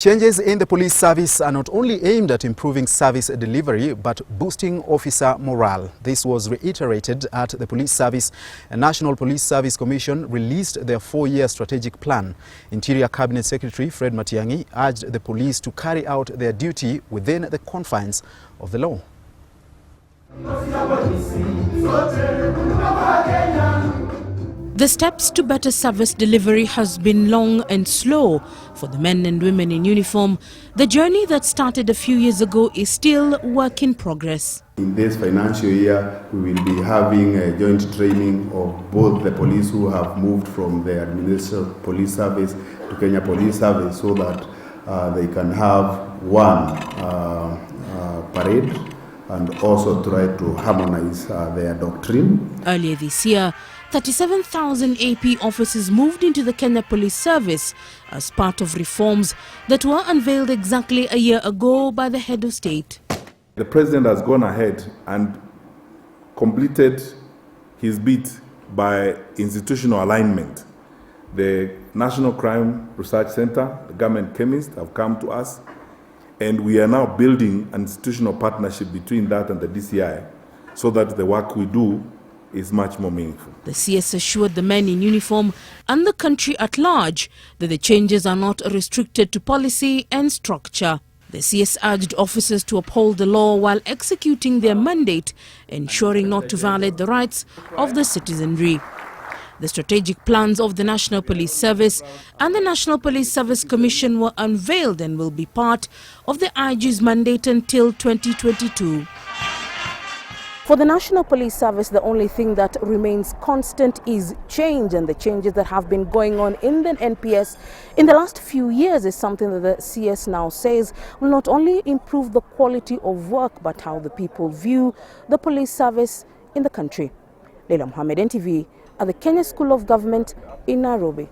Changes in the police service are not only aimed at improving service delivery but boosting officer morale. This was reiterated at the Police Service. A National Police Service Commission released their 4-year strategic plan. Interior Cabinet Secretary Fred Matiang'i urged the police to carry out their duty within the confines of the law. The steps to better service delivery has been long and slow for the men and women in uniform. The journey that started a few years ago is still work in progress. In this financial year, we will be having a joint training of both the police who have moved from the administrative police service to Kenya Police Service so that they can have one parade and also try to harmonize their doctrine. Earlier this year, 37,000 AP officers moved into the Kenya Police Service as part of reforms that were unveiled exactly a year ago by the head of state. The president has gone ahead and completed his bit by institutional alignment. The National Crime Research Center, the government chemists have come to us, and we are now building an institutional partnership between that and the DCI so that the work we do is much more meaningful. The CS assured the men in uniform and the country at large that the changes are not restricted to policy and structure. The CS urged officers to uphold the law while executing their mandate, ensuring not to violate the rights of the citizenry. The strategic plans of the National Police Service and the National Police Service Commission were unveiled and will be part of the IG's mandate until 2022. For the National Police Service, the only thing that remains constant is change, and the changes that have been going on in the NPS in the last few years is something that the CS now says will not only improve the quality of work but how the people view the police service in the country. Leila Mohammed, NTV, at the Kenya School of Government in Nairobi.